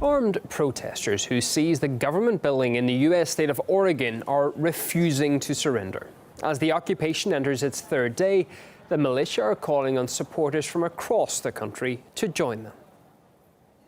Armed protesters who seized the government building in the U.S. state of Oregon are refusing to surrender. As the occupation enters its third day, the militia are calling on supporters from across the country to join them.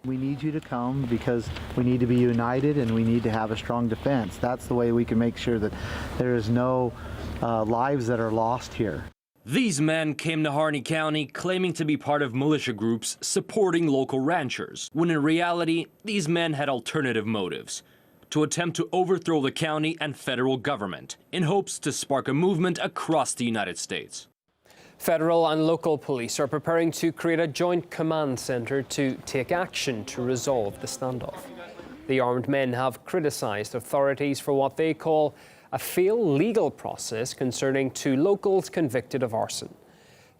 We need you to come because we need to be united and we need to have a strong defense. That's the way we can make sure that there is no lives that are lost here. These men came to Harney County claiming to be part of militia groups supporting local ranchers, when in reality, these men had alternative motives: to attempt to overthrow the county and federal government in hopes to spark a movement across the United States. Federal and local police are preparing to create a joint command center to take action to resolve the standoff. The armed men have criticized authorities for what they call a failed legal process concerning 2 locals convicted of arson.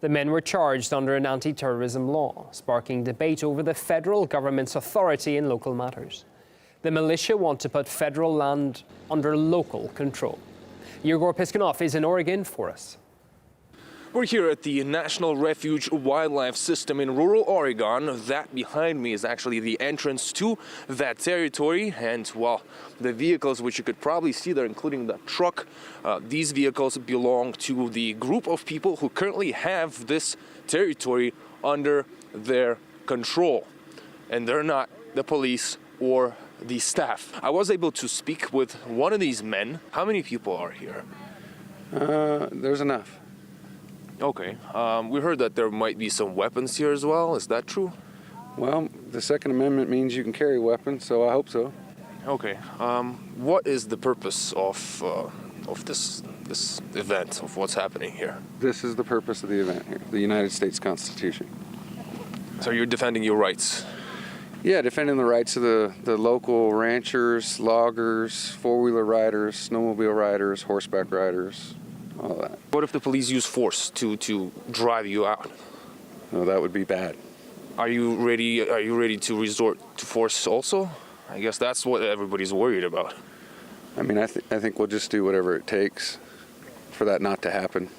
The men were charged under an anti-terrorism law, sparking debate over the federal government's authority in local matters. The militia want to put federal land under local control. Igor Piskunov is in Oregon for us. We're here at the National Refuge Wildlife System in rural Oregon. That behind me is actually the entrance to that territory. And, well, the vehicles, which you could probably see there, including the truck, these vehicles belong to the group of people who currently have this territory under their control. And they're not the police or the staff. I was able to speak with one of these men. How many people are here? There's enough. Okay. We heard that there might be some weapons here as well. Is that true? Well, the Second Amendment means you can carry weapons, so I hope so. Okay. What is the purpose of this event, of what's happening here? This is the purpose of the event here, the United States Constitution. So you're defending your rights? Yeah, defending the rights of the local ranchers, loggers, four-wheeler riders, snowmobile riders, horseback riders, all that. What if the police use force to drive you out? No, that would be bad. Are you ready to resort to force also? I guess that's what everybody's worried about. I mean, I think we'll just do whatever it takes for that not to happen.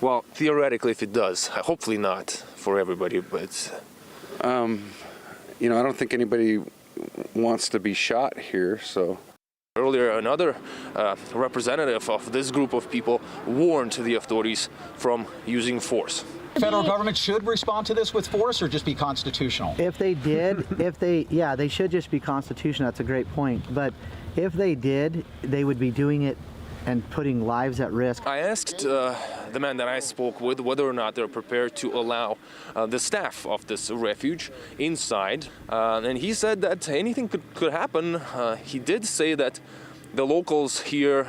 Well, theoretically, if it does, hopefully not for everybody, but... You know, I don't think anybody wants to be shot here, so... Earlier, another representative of this group of people warned the authorities from using force. The federal government should respond to this with force or just be constitutional? If they did, they should just be constitutional. That's a great point. But if they did, they would be doing it and putting lives at risk. I asked the man that I spoke with whether or not they're prepared to allow the staff of this refuge inside, and he said that anything could happen. He did say that the locals here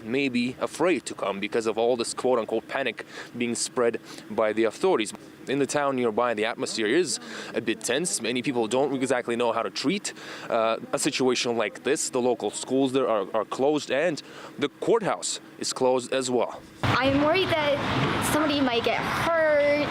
may be afraid to come because of all this quote-unquote panic being spread by the authorities. In the town nearby, the atmosphere is a bit tense. Many people don't exactly know how to treat a situation like this. The local schools there are closed, and the courthouse is closed as well. I'm worried that somebody might get hurt.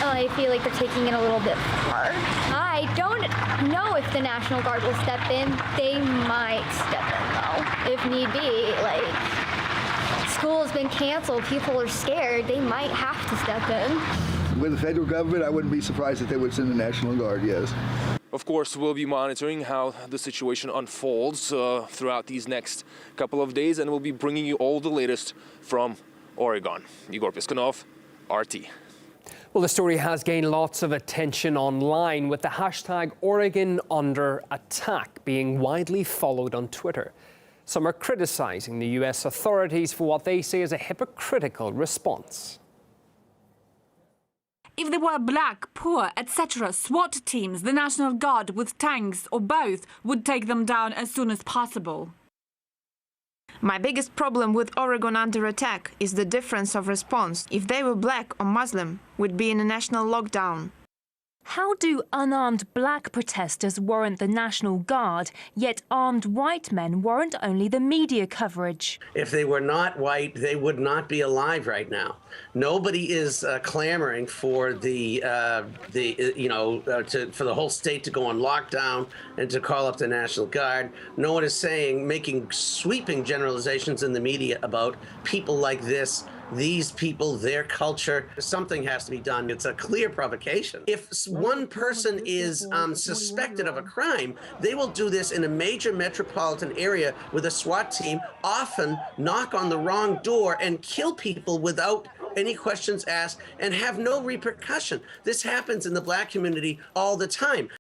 I feel like they're taking it a little bit far. I don't know if the National Guard will step in. They might step in, though, if need be. Like, school has been canceled. People are scared. They might have to step in. With the federal government, I wouldn't be surprised if they would send the National Guard, yes. Of course, we'll be monitoring how the situation unfolds throughout these next couple of days, and we'll be bringing you all the latest from Oregon. Igor Piskunov, RT. Well, the story has gained lots of attention online, with the hashtag Oregon under attack being widely followed on Twitter. Some are criticizing the U.S. authorities for what they say is a hypocritical response. If they were black, poor, etc., SWAT teams, the National Guard with tanks or both would take them down as soon as possible. My biggest problem with Oregon under attack is the difference of response. If they were black or Muslim, we'd be in a national lockdown. How do unarmed black protesters warrant the National Guard, yet armed white men warrant only the media coverage? If they were not white, they would not be alive right now. Nobody is clamoring for for the whole state to go on lockdown and to call up the National Guard. No one is making sweeping generalizations in the media about people like this these people, their culture. Something has to be done. It's a clear provocation. If one person is suspected of a crime, they will do this in a major metropolitan area with a SWAT team, often knock on the wrong door and kill people without any questions asked and have no repercussion. This happens in the black community all the time.